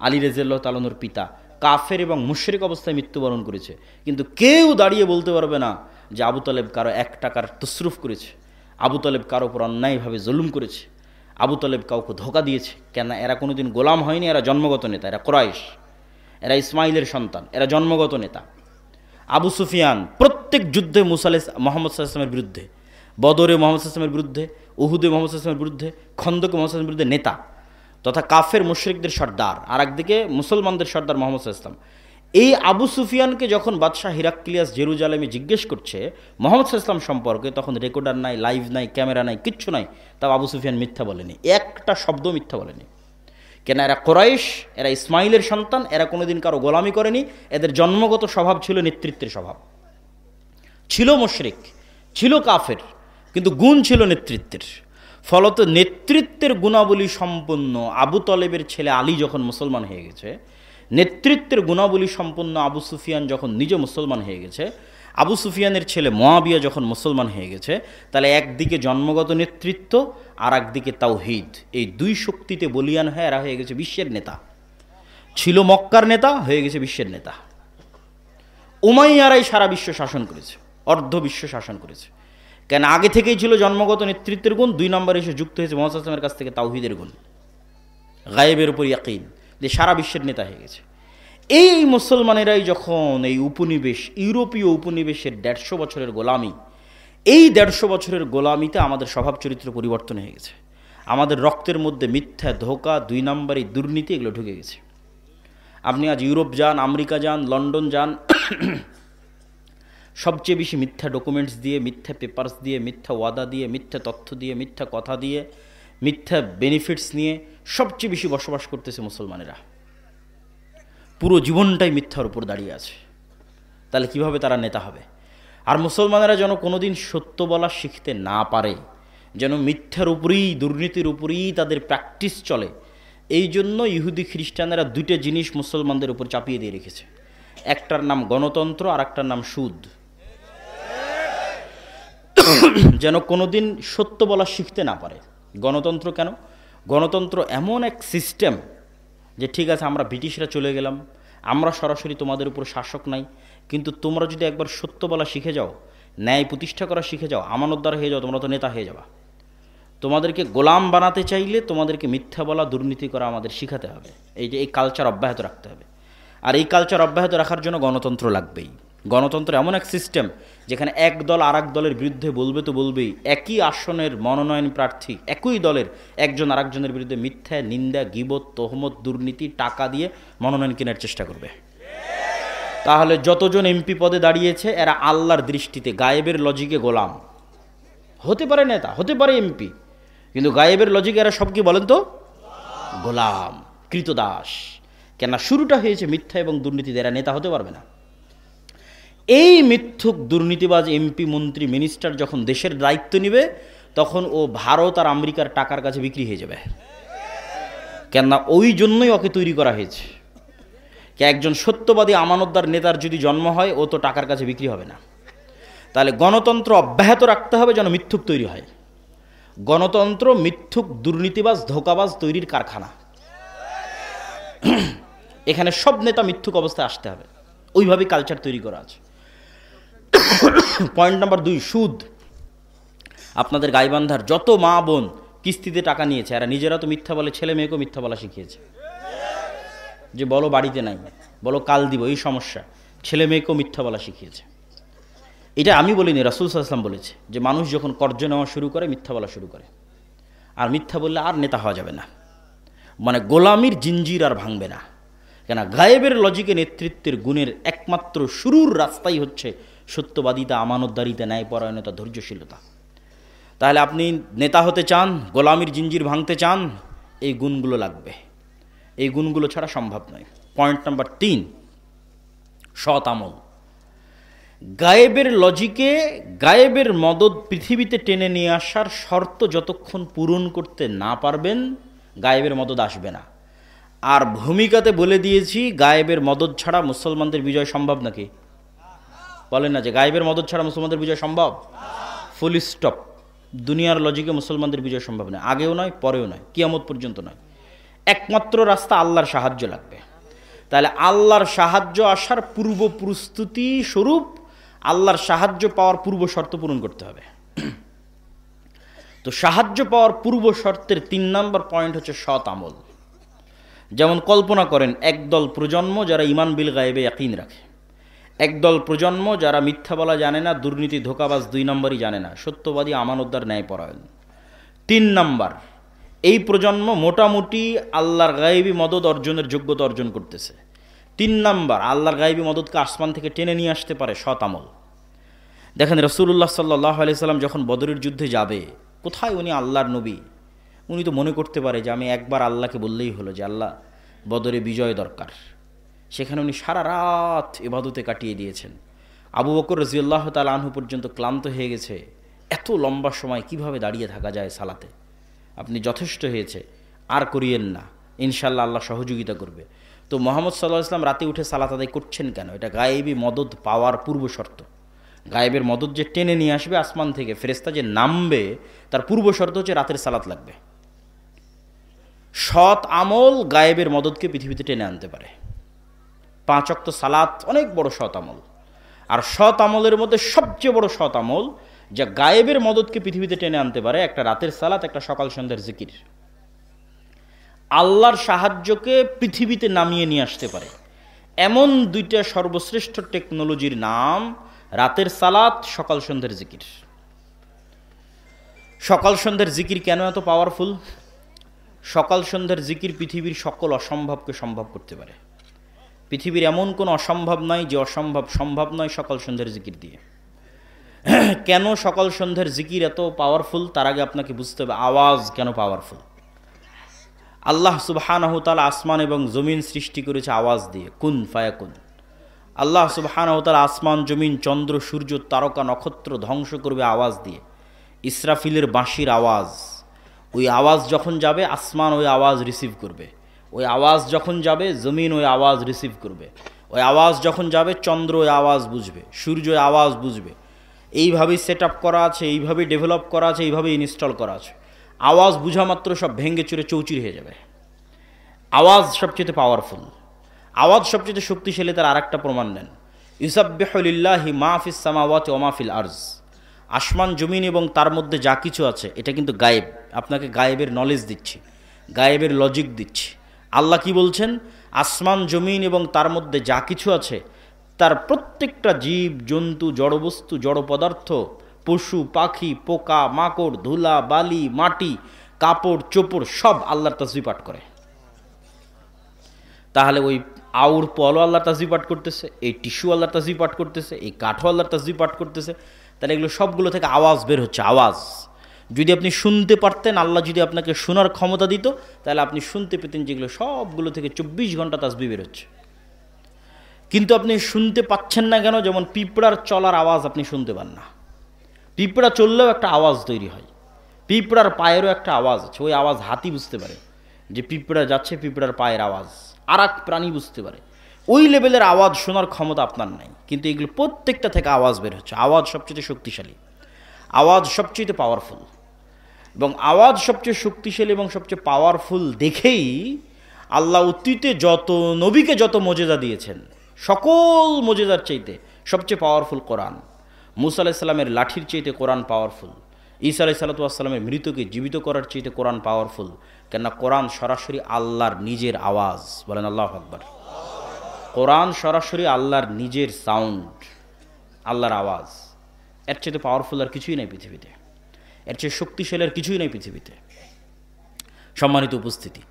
আলী রাদিয়াল্লাহু তাআলা আনহুর পিতা, কাফের এবং মুশরিক অবস্থায় মৃত্যুবরণ করেছে, কিন্তু কেউ দাঁড়িয়ে বলতে পারবে না যে আবু তালেব কারো 1 টাকার তসরুফ করেছে, আবু তালেব কারো উপর অন্যায়ভাবে জুলুম করেছে, আবু তালেব কাউকে ধোঁকা দিয়েছে। কেন? এরা কোনোদিন গোলাম হয়নি, এরা জন্মগত নেতা, এরা কুরাইশ, এরা ইসমাইলের সন্তান, এরা জন্মগত নেতা। আবু সুফিয়ান প্রত্যেক যুদ্ধে মুহাম্মদ সাল্লাল্লাহু আলাইহি ওয়াসাল্লামের বিরুদ্ধে, বদরে মুহাম্মদ সাল্লাল্লাহু আলাইহি ওয়াসাল্লামের বিরুদ্ধে, উহুদে মুহাম্মদ সাল্লাল্লাহু আলাইহি ওয়াসাল্লামের বিরুদ্ধে, খন্দকে মুহাম্মদ সাল্লাল্লাহু আলাইহি ওয়াসাল্লামের বিরুদ্ধে নেতা তথা কাফের মুশরিকদের সর্দার, আর একদিকে মুসলমানদের সর্দার মুহাম্মদ সাল্লাল্লাহু আলাইহি ওয়াসাল্লাম। এই আবু সুফিয়ানকে যখন বাদশাহ হিরাক্লিয়াস জেরুজালেমে জিজ্ঞেস করছে মুহাম্মদ সাল্লাল্লাহু আলাইহি ওয়াসাল্লাম সম্পর্কে, তখন রেকর্ডার নাই, লাইভ নাই, ক্যামেরা নাই, কিচ্ছু নাই, তাও আবু সুফিয়ান মিথ্যা বলেনি, একটা শব্দ মিথ্যা বলেনি। কেন? এরা কুরাইশ, এরা ইসমাইলের সন্তান, এরা কোনোদিন কারো গোলামি করেনি, এদের জন্মগত স্বভাব ছিল নেতৃত্বের স্বভাব। ছিল মুশরিক, ছিল কাফের, কিন্তু গুণ ছিল নেতৃত্বের। ফলত নেতৃত্বের গুণাবলী সম্পন্ন আবু তালেবের ছেলে আলী যখন মুসলমান হয়ে গেছে, নেতৃত্বের গুণাবলী সম্পন্ন আবু সুফিয়ান যখন নিজে মুসলমান হয়ে গেছে, আবু সুফিয়ানের ছেলে মুআবিয়া যখন মুসলমান হয়ে গেছে, তাহলে একদিকে জন্মগত নেতৃত্ব আর একদিকে তাওহীদ, এই দুই শক্তিতে বলিয়ান হয়ে এরা হয়ে গেছে বিশ্বের নেতা। ছিল মক্কার নেতা, হয়ে গেছে বিশ্বের নেতা। উমাইয়ারাই সারা বিশ্ব শাসন করেছে, অর্ধ বিশ্ব শাসন করেছে। কেন? আগে থেকেই ছিল জন্মগত নেতৃত্বের গুণ, 2 নম্বরে এসে যুক্ত হয়েছে মুহাম্মদ সাল্লাল্লাহু আলাইহি ওয়াসাল্লামের কাছ থেকে তাওহীদের গুণ, গায়েবের উপর ইয়াকিন, যে সারা বিশ্বের নেতা হয়ে গেছে। এই মুসলমানেরাই যখন এই উপনিবেশ, ইউরোপীয় উপনিবেশের 150 বছরের গোলামি, এই 150 বছরের গোলামিতে আমাদের স্বভাব চরিত্র পরিবর্তন হয়ে গেছে। আমাদের রক্তের মধ্যে মিথ্যা, ধোঁকা, 2 নম্বরই দুর্নীতি, এগুলো ঢুকে গেছে। আপনি আজ ইউরোপ যান, আমেরিকা যান, লন্ডন যান, সবচেয়ে বেশি মিথ্যা ডকুমেন্টস দিয়ে, মিথ্যা পেপারস দিয়ে, মিথ্যা ওয়াদা দিয়ে, মিথ্যা তথ্য দিয়ে, মিথ্যা কথা দিয়ে, মিথ্যা বেনিফিটস নিয়ে সবচেয়ে বেশি বসবাস করতেছে মুসলমানেরা। পুরো জীবনটাই মিথ্যার উপর দাঁড়িয়ে আছে। তাহলে কিভাবে তারা নেতা হবে? আর মুসলমানেরা যেন কোনোদিন সত্য বলা শিখতে না পারে, যেন মিথ্যার উপরেই, দুর্নীতির উপরেই তাদের প্র্যাকটিস চলে, এই জন্য ইহুদি খ্রিস্টানেরা 2টা জিনিস মুসলমানদের উপর চাপিয়ে দিয়ে রেখেছে। একটার নাম গণতন্ত্র, আর একটার নাম সুদ। যেন কোনোদিন সত্য বলা শিখতে না পারে। গণতন্ত্র কেন? গণতন্ত্র এমন এক সিস্টেম যে ঠিক আছে, আমরা ব্রিটিশরা চলে গেলাম, আমরা সরাসরি তোমাদের উপর শাসক নাই, কিন্তু তোমরা যদি একবার সত্য বলা শিখে যাও, ন্যায় প্রতিষ্ঠা করা শিখে যাও, আমানতদার হয়ে যাও, তোমরা তো নেতা হয়ে যাবা। তোমাদেরকে গোলাম বানাতে চাইলে তোমাদেরকে মিথ্যা বলা, দুর্নীতি করা আমাদের শিখাতে হবে। এই কালচার অব্যাহত রাখতে হবে। আর এই কালচার অব্যাহত রাখার জন্য গণতন্ত্র লাগবেই। গণতন্ত্র এমন এক সিস্টেম যেখানে এক দল আর এক দলের বিরুদ্ধে বলবে তো বলবেই, একই আসনের মনোনয়ন প্রার্থী একই দলের একজন আর একজনের বিরুদ্ধে মিথ্যা, নিন্দা, গীবত, তহমত, দুর্নীতি, টাকা দিয়ে মনোনয়ন কেনার চেষ্টা করবে। তাহলে যতজন এমপি পদে দাঁড়িয়েছে এরা আল্লাহর দৃষ্টিতে গায়েবের লজিকে গোলাম। হতে পারে নেতা, হতে পারে এমপি, কিন্তু গায়েবের লজিকে এরা সব কি বলেন তো? গোলাম, কৃতদাস। কেন? শুরুটা হয়েছে মিথ্যা এবং দুর্নীতিতে, এরা নেতা হতে পারবে না। এই মিথ্যুক দুর্নীতিবাজ এমপি, মন্ত্রী, মিনিস্টার যখন দেশের দায়িত্ব নেবে, তখন ও ভারত আর আমেরিকার টাকার কাছে বিক্রি হয়ে যাবে। কেননা ওই জন্যই ওকে তৈরি করা হয়েছে। একজন সত্যবাদী আমানতদার নেতার যদি জন্ম হয়, ও তো টাকার কাছে বিক্রি হবে না। তাহলে গণতন্ত্র অব্যাহত রাখতে হবে যেন মিথ্যুক তৈরি হয়। গণতন্ত্র মিথ্যুক, দুর্নীতিবাজ, ধোঁকাবাজ তৈরির কারখানা। এখানে সব নেতা মিথ্যুক অবস্থায় আসতে হবে, ওইভাবেই কালচার তৈরি করা আছে। পয়েন্ট নাম্বার 2, সুদ। আপনাদের গাইবান্ধার যত মা বোন কিস্তিতে টাকা নিয়েছে, এরা নিজেরা তো মিথ্যা বলে, ছেলে মেয়েকেও মিথ্যা বলা শিখিয়েছে। যে বলো বাড়িতে নাই, বলো কাল দিব, এই সমস্যা, ছেলে মেয়েকেও মিথ্যা বলা শিখিয়েছে। এটা আমি বলিনি, রাসূল সাল্লাল্লাহু আলাইহি ওয়াসাল্লাম বলেছে যে মানুষ যখন কর্জ নেওয়া শুরু করে, মিথ্যা বলা শুরু করে, আর মিথ্যা বললে আর নেতা হওয়া যাবে না, মানে গোলামির জিঞ্জির আর ভাঙবে না। কেন? গায়েবের লজিকে নেতৃত্বের গুণের একমাত্র শুরুর রাস্তাই হচ্ছে সত্যবাদিতা, আমানতদারিতা, ন্যায়পরায়ণতা, ধৈর্যশীলতা। তাহলে আপনি নেতা হতে চান, গোলামির জিঞ্জির ভাঙতে চান, এই গুণগুলো লাগবে। এই গুণগুলো ছাড়া সম্ভব নয়। পয়েন্ট নাম্বার 3, সৎ আমল। গায়েবের লজিকে গায়েবের মদদ পৃথিবীতে টেনে নিয়ে আসার শর্ত যতক্ষণ পূরণ করতে না পারবেন, গায়েবের মদদ আসবে না। আর ভূমিকাতে বলে দিয়েছি গায়েবের মদদ ছাড়া মুসলমানদের বিজয় সম্ভব নাকি? বলেন না যে গায়েবের মদদ ছাড়া মুসলমানদের বিজয় সম্ভব? Full stop. দুনিয়ার লজিকে মুসলমানদের বিজয় সম্ভব নয়, আগেও নয়, পরেও নয়, কিয়ামত পর্যন্ত নয়। একমাত্র রাস্তা আল্লাহর সাহায্য লাগবে। তাহলে আল্লাহর সাহায্য আসার পূর্ব প্রস্তুতি স্বরূপ আল্লাহর সাহায্য পাওয়ার পূর্ব শর্ত পূরণ করতে হবে। তো সাহায্য পাওয়ার পূর্ব শর্তের 3 নম্বর পয়েন্ট হচ্ছে সৎ আমল। যেমন কল্পনা করেন একদল প্রজন্ম যারা ইমান বিল গায়েবে ইয়াকিন রাখে, একদল প্রজন্ম যারা মিথ্যা বলা জানে না, দুর্নীতি ধোঁকাবাজ 2 নম্বরই জানে না, সত্যবাদী আমানতদার ন্যায়পরায়ণ। 3 নম্বর, এই প্রজন্ম মোটামুটি আল্লাহর গায়েবী মদদ অর্জনের যোগ্যতা অর্জন করতেছে। 3 নম্বর, আল্লাহর গায়েবী মদদকে আসমান থেকে টেনে নিয়ে আসতে পারে সৎ আমল। দেখেন রাসূলুল্লাহ সাল্লাল্লাহু আলাইহি সাল্লাম যখন বদরের যুদ্ধে যাবে, কোথায় উনি আল্লাহর নবী, উনি তো মনে করতে পারে যে আমি একবার আল্লাহকে বললেই হলো যে আল্লাহ বদরে বিজয় দরকার। সেখানে উনি সারা রাত ইবাদতে কাটিয়ে দিয়েছেন। আবু বকর রাদিয়াল্লাহু তাআলা আনহু পর্যন্ত ক্লান্ত হয়ে গেছে, এত লম্বা সময় কিভাবে দাঁড়িয়ে থাকা যায় সালাতে, আপনি যথেষ্ট হয়েছে, আর করিয়েন না, ইনশাআল্লাহ আল্লাহ সহযোগিতা করবে। তো মুহাম্মদ সাল্লাল্লাহু আলাইহি ওয়াসাল্লাম রাতে উঠে সালাত আদায় করছেন কেন? এটা গায়েবী মদদ পাওয়ার পূর্ব শর্ত। গায়েবের মদদ যে টেনে নিয়ে আসবে আসমান থেকে, ফেরেশতা যে নামবে, তার পূর্ব শর্ত হচ্ছে রাতের সালাত লাগবে। সৎ আমল গায়েবের মদদকে পৃথিবীতে টেনে আনতে পারে। 5 ওয়াক্ত সালাত অনেক বড় সৎ আমল। আর সৎ আমলের মধ্যে সবচেয়ে বড় সৎ আমল যা গায়েবের মদদকে পৃথিবীতে টেনে আনতে পারে, একটা রাতের সালাত, একটা সকাল সন্ধ্যার জিকির। আল্লাহর সাহায্যকে পৃথিবীতে নামিয়ে নিয়ে আসতে পারে এমন 2টা সর্বশ্রেষ্ঠ টেকনোলজির নাম রাতের সালাত, সকাল সন্ধ্যার জিকির। সকাল সন্ধ্যার জিকির কেন এত পাওয়ারফুল? সকাল সন্ধ্যার জিকির পৃথিবীর সকল অসম্ভবকে সম্ভব করতে পারে। পৃথিবীর এমন কোনো অসম্ভব নাই যে অসম্ভব সম্ভব নয় সকাল সন্ধ্যার জিকির দিয়ে। কেন সকাল সন্ধ্যার জিকির এত পাওয়ারফুল? তার আগে আপনাকে বুঝতে হবে আওয়াজ কেন পাওয়ারফুল। আল্লাহ সুবহানাহু তাআলা আসমান এবং জমিন সৃষ্টি করেছে আওয়াজ দিয়ে, কুন ফায়াকুন। আল্লাহ সুবহানাহু তাআলা আসমান, জমিন, চন্দ্র, সূর্য, তারকা, নক্ষত্র ধ্বংস করবে আওয়াজ দিয়ে। ইসরাফিলের বাঁশির আওয়াজ, ওই আওয়াজ যখন যাবে আসমান ওই আওয়াজ রিসিভ করবে, ওই আওয়াজ যখন যাবে জমিন ওই আওয়াজ রিসিভ করবে, ওই আওয়াজ যখন যাবে চন্দ্র ওই আওয়াজ বুঝবে, সূর্য ওই আওয়াজ বুঝবে। এইভাবেই সেট আপ করা আছে, এইভাবেই ডেভেলপ করা আছে, এইভাবেই ইনস্টল করা আছে। আওয়াজ বুঝা মাত্র সব ভেঙ্গে চুরে চৌচির হয়ে যাবে। আওয়াজ সবচেয়ে পাওয়ারফুল, আওয়াজ সবচেয়ে শক্তিশালী। তার আরেকটা প্রমাণ নেন, ইউসাব্বিহু লিল্লাহি মা ফিস সামাওয়াতি ওয়া মা ফিল আরজ। আসমান, জমিন এবং তার মধ্যে যা কিছু আছে এটা কিন্তু গায়েব। আপনাকে গায়েবের নলেজ দিচ্ছি, গায়েবের লজিক দিচ্ছি। আল্লাহ কি বলছেন? আসমান, জমিন এবং তার মধ্যে যা কিছু আছে, তার প্রত্যেকটা জীব জন্তু, জড়বস্তু, জড় পদার্থ, পশু পাখি, পোকা মাকড়, ধুলা বালি, মাটি, কাপড় চোপড় সব আল্লাহর তাসবিহ পাঠ করে। তাহলে ওই আউর পলও আল্লাহর তাসবিহ পাঠ করতেছে, এই টিস্যু আল্লাহর তাসবিহ পাঠ করতেছে, এই কাঠও আল্লাহর তাসবিহ পাঠ করতেছে। তাহলে এগুলো সবগুলো থেকে আওয়াজ বের হচ্ছে, আওয়াজ। যদি আপনি শুনতে পারতেন, আল্লাহ যদি আপনাকে শোনার ক্ষমতা দিত, তাহলে আপনি শুনতে পেতেন যেগুলো সবগুলো থেকে 24 ঘন্টা তাসবিহ বের হচ্ছে। কিন্তু আপনি শুনতে পাচ্ছেন না কেন? যেমন পিঁপড়ার চলার আওয়াজ আপনি শুনতে পান না। পিঁপড়া চললেও একটা আওয়াজ তৈরি হয়, পিঁপড়ার পায়েরও একটা আওয়াজ আছে। ওই আওয়াজ হাতি বুঝতে পারে যে পিঁপড়া যাচ্ছে, পিঁপড়ার পায়ের আওয়াজ। আর এক প্রাণী বুঝতে পারে। ওই লেভেলের আওয়াজ শোনার ক্ষমতা আপনার নাই, কিন্তু এগুলো প্রত্যেকটা থেকে আওয়াজ বের হচ্ছে। আওয়াজ সবচেয়ে শক্তিশালী, আওয়াজ সবচেয়ে পাওয়ারফুল। এবং আওয়াজ সবচেয়ে শক্তিশালী এবং সবচেয়ে পাওয়ারফুল দেখেই আল্লাহ অতীতে যত নবীকে যত মজেজা দিয়েছেন, সকল মজেজার চাইতে সবচেয়ে পাওয়ারফুল কোরআন। মুসা আলাইহিস সালামের লাঠির চাইতে কোরআন পাওয়ারফুল। ঈসা আলাইহিস সালামের মৃতকে জীবিত করার চাইতে কোরআন পাওয়ারফুল। কেননা কোরআন সরাসরি আল্লাহর নিজের আওয়াজ। বলেন আল্লাহু আকবার। কোরআন সরাসরি আল্লাহর নিজের সাউন্ড, আল্লাহর আওয়াজ। এর চাইতে পাওয়ারফুল আর কিছুই নেই পৃথিবীতে, এর চেয়ে শক্তিশালী আর কিছুই নেই পৃথিবীতে। সম্মানিত উপস্থিতি,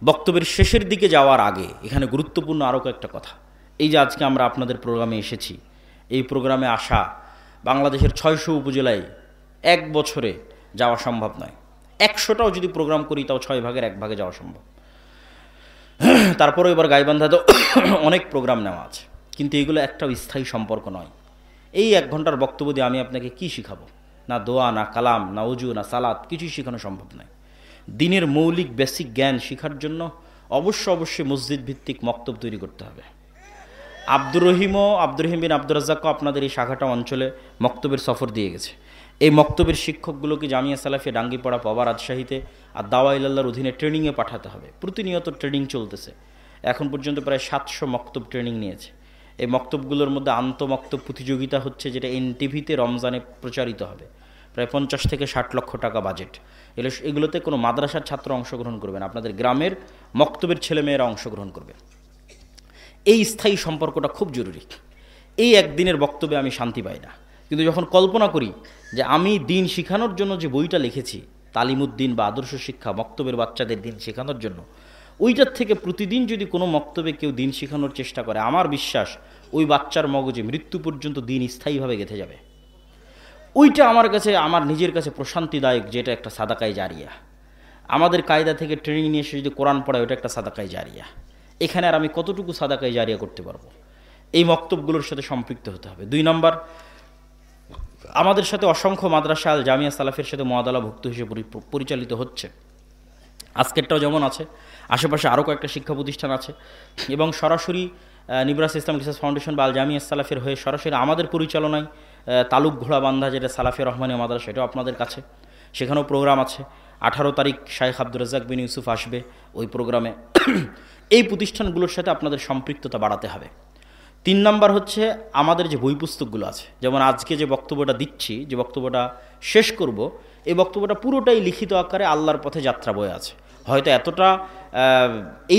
বক্তব্যের শেষের দিকে যাওয়ার আগে এখানে গুরুত্বপূর্ণ আরও কয়েকটা কথা। এই যে আজকে আমরা আপনাদের প্রোগ্রামে এসেছি, এই প্রোগ্রামে আসা বাংলাদেশের 600 উপজেলায় এক বছরে যাওয়া সম্ভব নয়। 100টাও যদি প্রোগ্রাম করি তাও 6 ভাগের 1 ভাগে যাওয়া সম্ভব। তারপরে এবার গাইবান্ধাতেও অনেক প্রোগ্রাম নেওয়া আছে, কিন্তু এগুলো একটাও স্থায়ী সম্পর্ক নয়। এই 1 ঘন্টার বক্তব্য দিয়ে আমি আপনাকে কি শিখাবো? না দোয়া, না কালাম, না উজু, না সালাত, কিছুই শেখানো সম্ভব নয়। দিনের মৌলিক বেসিক জ্ঞান শেখার জন্য অবশ্যই মসজিদ ভিত্তিক মক্তব তৈরি করতে হবে। আব্দুর রহিম বিন আব্দুর রাজ্জাকও আপনাদের এই শাখাটা অঞ্চলে মক্তবের সফর দিয়ে গেছে। এই মক্তবের শিক্ষকগুলোকে জামিয়া সালাফিয়া ডাঙ্গিপাড়া, পাওয়া, রাজশাহীতে আর দাওয়া ইলাল্লাহর অধীনে ট্রেনিংয়ে পাঠাতে হবে। প্রতিনিয়ত ট্রেনিং চলতেছে। এখন পর্যন্ত প্রায় 700 মক্তব ট্রেনিং নিয়েছে। এই মক্তবগুলোর মধ্যে আন্তঃমক্তব প্রতিযোগিতা হচ্ছে, যেটা এনটিভিতে রমজানে প্রচারিত হবে। প্রায় 50 থেকে 60 লক্ষ টাকা বাজেট। এগুলোতে কোনো মাদ্রাসার ছাত্র অংশগ্রহণ করবে না, আপনাদের গ্রামের মক্তবের ছেলেমেয়েরা অংশগ্রহণ করবে। এই স্থায়ী সম্পর্কটা খুব জরুরি। এই একদিনের বক্তব্যে আমি শান্তি পাই না, কিন্তু যখন কল্পনা করি যে আমি দিন শেখানোর জন্য যে বইটা লিখেছি, তালিমুদ্দিন বা আদর্শ শিক্ষা, মক্তবের বাচ্চাদের দিন শেখানোর জন্য, ওইটার থেকে প্রতিদিন যদি কোনো মক্তবে কেউ দিন শেখানোর চেষ্টা করে, আমার বিশ্বাস ওই বাচ্চার মগজে মৃত্যু পর্যন্ত দিন স্থায়ীভাবে গেঁথে যাবে। ওইটা আমার কাছে, আমার নিজের কাছে প্রশান্তিদায়ক, যেটা একটা সাদাকায়ে জারিয়া। আমাদের কায়দা থেকে ট্রেনিং নিয়ে এসে যদি কোরআন পড়ায়, ওটা একটা সাদাকায়ে জারিয়া। এখানে আর আমি কতটুকু সাদাকায়ে জারিয়া করতে পারবো? এই মক্তবগুলোর সাথে সম্পৃক্ত হতে হবে। 2 নম্বর, আমাদের সাথে অসংখ্য মাদ্রাসা আল জামিয়া সালাফের সাথে মুআদালাভুক্ত হিসেবে পরিচালিত হচ্ছে। আজকেরটাও যেমন আছে, আশেপাশে আরও কয়েকটা শিক্ষা প্রতিষ্ঠান আছে, এবং সরাসরি নিবরাস ইসলাম রিসার্চ ফাউন্ডেশন বা আল জামিয়া সালাফের হয়ে সরাসরি আমাদের পরিচালনায় তালুক ঘোড়াবান্ধা, যেটা সালাফিয়া রহমানিয়া মাদ্রাসা, এটাও আপনাদের কাছে, সেখানেও প্রোগ্রাম আছে। 18 তারিখ শাইখ আব্দুর রাজ্জাক বিন ইউসুফ আসবে ওই প্রোগ্রামে। এই প্রতিষ্ঠানগুলোর সাথে আপনাদের সম্পৃক্ততা বাড়াতে হবে। 3 নম্বর হচ্ছে, আমাদের যে বই পুস্তকগুলো আছে, যেমন আজকে যে বক্তব্যটা দিচ্ছি, যে বক্তব্যটা শেষ করব, এই বক্তব্যটা পুরোটাই লিখিত আকারে আল্লাহর পথে যাত্রা বয়ে আছে। হয়তো এতটা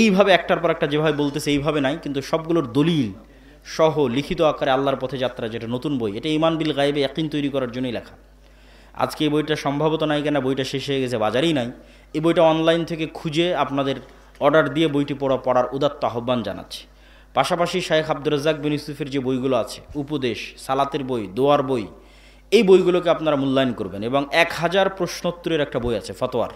এইভাবে একটার পর একটা যেভাবে বলতেছে এইভাবে নাই, কিন্তু সবগুলোর দলিল সহ লিখিত আকারে আল্লাহর পথে যাত্রা, যেটা নতুন বই, এটা ঈমান বিল গায়বে ইয়াকিন তৈরি করার জন্যই লেখা। আজকে এই বইটা সম্ভবত নাই, কেন বইটা শেষ হয়ে গেছে, বাজারেই নাই। এই বইটা অনলাইন থেকে খুঁজে আপনাদের অর্ডার দিয়ে বইটি পড়ার উদাত্ত আহ্বান জানাচ্ছি। পাশাপাশি শাইখ আব্দুর রাজ্জাক বিন ইউসুফের যে বইগুলো আছে, উপদেশ, সালাতের বই, দোয়ার বই, এই বইগুলোকে আপনারা মূল্যায়ন করবেন। এবং 1000 প্রশ্নোত্তরের একটা বই আছে ফতোয়ার,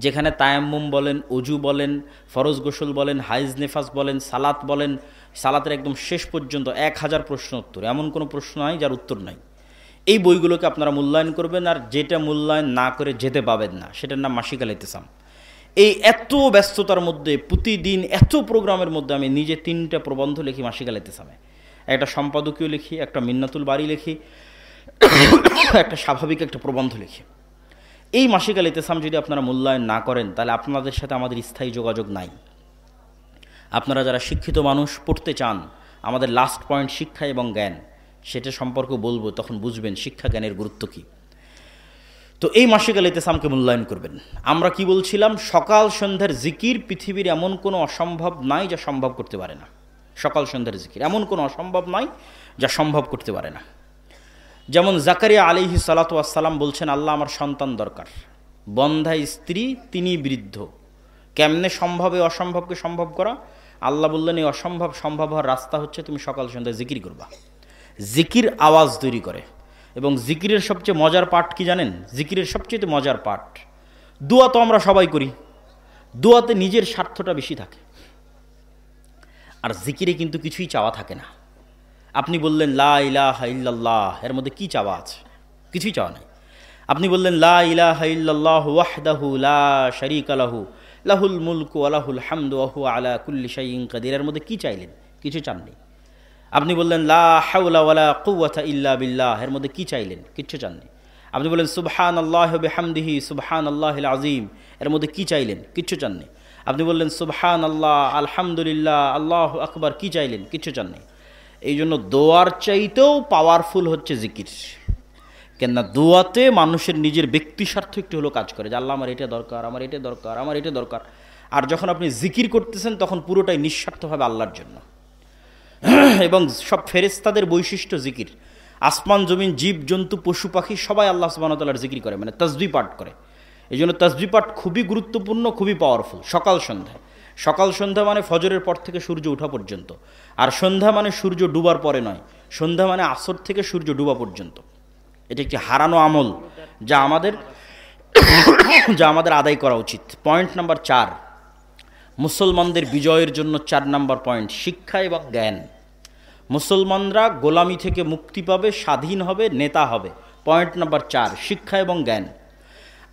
যেখানে তায়াম্মুম বলেন, অজু বলেন, ফরজ গোসল বলেন, হাইজ নেফাস বলেন, সালাত বলেন, সালাতের একদম শেষ পর্যন্ত 1000 প্রশ্নোত্তর, এমন কোনো প্রশ্ন নাই যার উত্তর নাই। এই বইগুলোকে আপনারা মূল্যায়ন করবেন। আর যেটা মূল্যায়ন না করে যেতে পাবেন না, সেটার নাম মাসিক আল ইতিসাম। এই এত ব্যস্ততার মধ্যে, প্রতিদিন এত প্রোগ্রামের মধ্যে আমি নিজে 3টা প্রবন্ধ লিখি মাসিক আল ইতিসামে। একটা সম্পাদকীয় লিখি, একটা মিন্নাতুল বাড়ি লিখি, একটা স্বাভাবিক একটা প্রবন্ধ লিখি। এই মাসিক আল ইতিসাম যদি আপনারা মূল্যায়ন না করেন, তাহলে আপনাদের সাথে আমাদের স্থায়ী যোগাযোগ নাই। আপনারা যারা শিক্ষিত মানুষ, পড়তে চান, আমাদের লাস্ট পয়েন্ট শিক্ষা এবং জ্ঞান, সেটা সম্পর্কে বলবো, তখন বুঝবেন শিক্ষা জ্ঞানের গুরুত্ব কী। তো এই মাসিক আল ইতিসামকে মূল্যায়ন করবেন। আমরা কি বলছিলাম, সকাল সন্ধ্যার জিকির পৃথিবীর এমন কোনো অসম্ভব নাই যা সম্ভব করতে পারে না। সকাল সন্ধ্যার জিকির এমন কোনো অসম্ভব নাই যা সম্ভব করতে পারে না। যেমন জাকারিয়া আলাইহিস সালাতু ওয়াস সালাম বলছেন, আল্লাহ আমার সন্তান দরকার, বন্ধা স্ত্রী, তিনি বৃদ্ধ, কেমনে সম্ভব এই অসম্ভবকে সম্ভব করা? আল্লাহ বললেন, এই অসম্ভব সম্ভব হওয়ার রাস্তা হচ্ছে তুমি সকাল সন্ধ্যায় জিকির করবা। জিকির আওয়াজ তৈরি করে। এবং জিকিরের সবচেয়ে মজার পাঠ কি জানেন? জিকিরের সবচেয়ে মজার পাঠ, দোয়া তো আমরা সবাই করি, দোয়াতে নিজের স্বার্থটা বেশি থাকে, আর জিকিরে কিন্তু কিছুই চাওয়া থাকে না। আপনি বললেন লা ইলাহা ইল্লাল্লাহ, এর মধ্যে কি চাওয়া আছে? কিছুই চাওয়া নাই। আপনি বললেন লা ইলাহা ইল্লাল্লাহু ওয়াহদাহু লা শারীকা লাহু লাহুল মুলকু ওয়া লাহুল হামদু ওয়া হুয়া আলা কুল্লি শাইইন কাদির, এর মধ্যে কি চাইলেন? কিছু চাননি। আপনি বললেন লা হাওলা ওয়ালা কুওয়াতা ইল্লা বিল্লাহ, এর মধ্যে কি চাইলেন? কিচ্ছু চাননি। আপনি বললেন সুবহানাল্লাহি ওয়া বিহামদিহি সুবহানাল্লাহিল আযীম, এর মধ্যে কি চাইলেন? কিচ্ছু চাননি। আপনি বললেন সুবহানাল্লাহ, আলহামদুলিল্লাহ, আল্লাহু আকবার, কি চাইলেন? কিচ্ছু চাননি। এই জন্য দোয়ার চাইতেও পাওয়ারফুল হচ্ছে জিকির। কেননা দোয়াতে মানুষের নিজের ব্যক্তি স্বার্থ একটু হলেও কাজ করে, যে আল্লাহ আমার এটা দরকার, আমার এটা দরকার, আমার এটা দরকার। আর যখন আপনি জিকির করতেছেন, তখন পুরোটাই নিঃস্বার্থভাবে আল্লাহর জন্য। এবং সব ফেরেশতাদের বৈশিষ্ট্য জিকির। আসমান জমিন, জীব জন্তু, পশু পাখি সবাই আল্লাহ সুবহানাহু ওয়া তাআলার জিকির করে, মানে তাসবিহ পাঠ করে। এই জন্য তাসবিহ পাঠ খুবই গুরুত্বপূর্ণ, খুবই পাওয়ারফুল। সকাল সন্ধ্যা, সকাল সন্ধ্যা মানে ফজরের পর থেকে সূর্য ওঠা পর্যন্ত, আর সন্ধ্যা মানে সূর্য ডুবার পরে নয়, সন্ধ্যা মানে আসর থেকে সূর্য ডুবা পর্যন্ত। এটা একটি হারানো আমল, যা আমাদের আদায় করা উচিত। পয়েন্ট নাম্বার 4, মুসলমানদের বিজয়ের জন্য 4 নম্বর পয়েন্ট, শিক্ষা এবং জ্ঞান। মুসলমানরা গোলামি থেকে মুক্তি পাবে, স্বাধীন হবে, নেতা হবে। পয়েন্ট নাম্বার 4, শিক্ষা এবং জ্ঞান।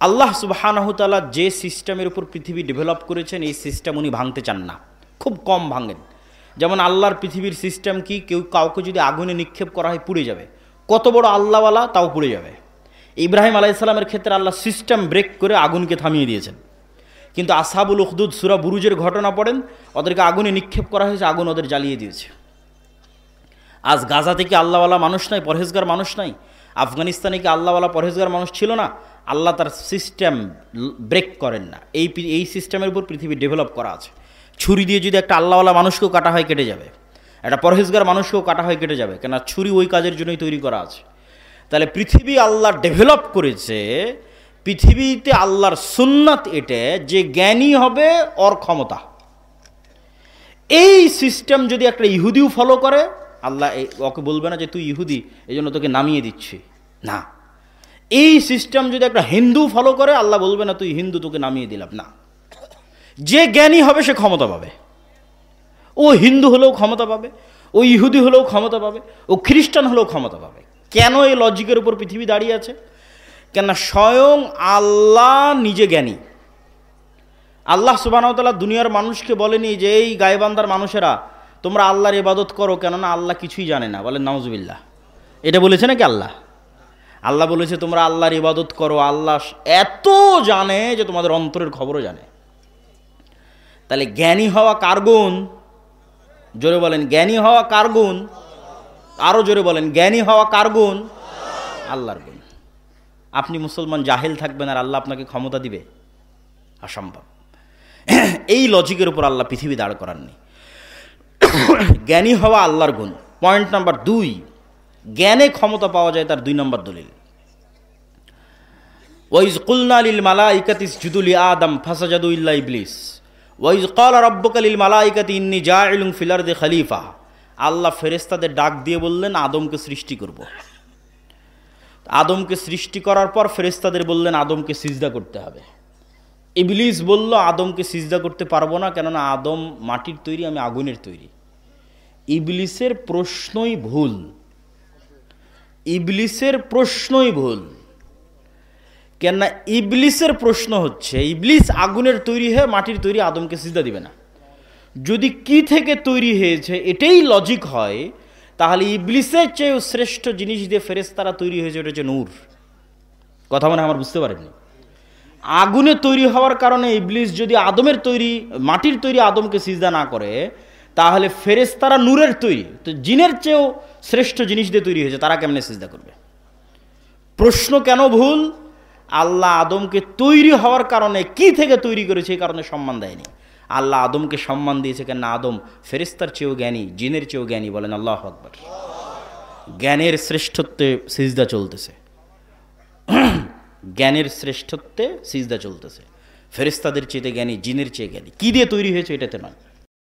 আল্লাহ সুবহানাহু ওয়া তাআলা যে সিস্টেমের উপর পৃথিবী ডেভেলপ করেছেন, এই সিস্টেম উনি ভাঙতে চান না, খুব কম ভাঙেন। যেমন আল্লাহর পৃথিবীর সিস্টেম কি, কাউকে যদি আগুনে নিক্ষেপ করা হয় পুড়ে যাবে, কত বড় আল্লাহওয়ালা তাও পুড়ে যাবে। ইব্রাহিম আলাইহিস সালামের ক্ষেত্রে আল্লাহ সিস্টেম ব্রেক করে আগুনকে থামিয়ে দিয়েছেন। কিন্তু আসহাবুল উখদুদ সূরা বুরুজের ঘটনা পড়েন, ওদেরকে আগুনে নিক্ষেপ করা হয়েছে, আগুন ওদের জ্বালিয়ে দিয়েছে। আজ গাজা থেকে আল্লাহওয়ালা মানুষ নাই, পরহেজগার মানুষ নাই? আফগানিস্তানে কি আল্লাহওয়ালা পরহেজগার মানুষ ছিল না? আল্লাহ তার সিস্টেম ব্রেক করেন না। এই সিস্টেমের উপর পৃথিবী ডেভেলপ করা আছে। ছুরি দিয়ে যদি একটা আল্লাহওয়ালা মানুষকেও কাটা হয় কেটে যাবে, একটা পরহেজগার মানুষকেও কাটা হয় কেটে যাবে, কেন ছুরি ওই কাজের জন্যই তৈরি করা আছে। তাহলে পৃথিবী আল্লাহ ডেভেলপ করেছে, পৃথিবীতে আল্লাহর সুন্নাত এটা যে জ্ঞানী হবে ওর ক্ষমতা। এই সিস্টেম যদি একটা ইহুদিও ফলো করে, আল্লাহ ওকে বলবে না যে তুই ইহুদি এই জন্য তোকে নামিয়ে দিচ্ছি, না। এই সিস্টেম যদি একটা হিন্দু ফলো করে, আল্লাহ বলবে না তুই হিন্দু, তোকে নামিয়ে দিলাম, না। যে জ্ঞানী হবে সে ক্ষমতা পাবে। ও হিন্দু হলেও ক্ষমতা পাবে, ও ইহুদি হলেও ক্ষমতা পাবে, ও খ্রিস্টান হলেও ক্ষমতা পাবে। কেন এই লজিকের উপর পৃথিবী দাঁড়িয়ে আছে? কেন স্বয়ং আল্লাহ নিজে জ্ঞানী। আল্লাহ সুবহানাহু ওয়া তাআলা দুনিয়ার মানুষকে বলেনি যে এই গায়বান্দার মানুষেরা তোমরা আল্লাহর ইবাদত করো, কেননা আল্লাহ কিছুই জানে না। বলেন নাউজুবিল্লাহ। এটা বলেছে নাকি আল্লাহ? আল্লাহ বলেছে তোমরা আল্লাহর ইবাদত করো, আল্লাহ এত জানে যে তোমাদের অন্তরের খবরও জানে। তাহলে জ্ঞানী হওয়া কার গুণ? জোরে বলেন, জ্ঞানী হওয়া কার গুণ? আরো জোরে বলেন, জ্ঞানী হওয়া কার গুণ? আল্লাহর গুণ। আপনি মুসলমান জাহেল থাকবেন আর আল্লাহ আপনাকে ক্ষমতা দিবে? অসম্ভব। এই লজিকের উপর আল্লাহ পৃথিবী দাঁড় করাননি। জ্ঞানী হওয়া আল্লাহর গুণ। পয়েন্ট নাম্বার 2, জ্ঞানে ক্ষমতা পাওয়া যায় তার 2 নম্বর দলিল। ওয়াইজ কুলনা লিল মালাইকাতি ইসজুদু লি আদম ফাসাজাদু ইল্লা ইবলিস ওয়াইজ ক্বালা রাব্বুকা লিল মালাইকাতি ইন্নী জাইলুন ফিল আরদি খলিফা। আল্লাহ ফেরেশতাদের ডাক দিয়ে বললেন আদমকে সৃষ্টি করব। আদমকে সৃষ্টি করার পর ফেরেশতাদের বললেন আদমকে সিজদা করতে হবে। ইবলিস বলল আদমকে সিজদা করতে পারবো না, কেননা আদম মাটির তৈরি, আমি আগুনের তৈরি। ইবলিসের প্রশ্নই ভুল, ইবলিসের প্রশ্নই ভুল। কেননা ইবলিসের প্রশ্ন হচ্ছে ইবলিস আগুনের তৈরি হয়ে মাটির তৈরি, আদমকে সিজদা দিবে না। যদি কি থেকে তৈরি হয়েছে এটাই লজিক হয়, তাহলে ইবলিসের চেয়েও শ্রেষ্ঠ জিনিস দিয়ে ফেরেশতারা তৈরি হয়েছে, ওটা হচ্ছে নূর। কথা মানে আমার বুঝতে পারেননি? আগুনে তৈরি হওয়ার কারণে ইবলিস যদি আদমের তৈরি, মাটির তৈরি আদমকে সিজদা না করে, তাহলে ফেরেশতারা নূরের তৈরি, তো জিনের চেয়েও শ্রেষ্ঠ জিনিস দিয়ে তৈরি হয়েছে, তারা কেমনে সিজদা করবে? প্রশ্ন কেন ভুল? আল্লাহ আদমকে তৈরি হওয়ার কারণে কি থেকে তৈরি করেছে এই কারণে সম্মান দেয়নি। আল্লাহ আদমকে সম্মান দিয়েছে কেন? আদম ফেরেশতার চেয়েও জ্ঞানী, জিনের চেয়েও জ্ঞানী। বলেন আল্লাহু আকবার। জ্ঞানের শ্রেষ্ঠত্বে সিজদা চলতেছে, জ্ঞানের শ্রেষ্ঠত্বে সিজদা চলতেছে। ফেরেশতাদের চেয়ে জ্ঞানী, জিনের চেয়ে জ্ঞানী। কি দিয়ে তৈরি হয়েছে এটাতে নয়।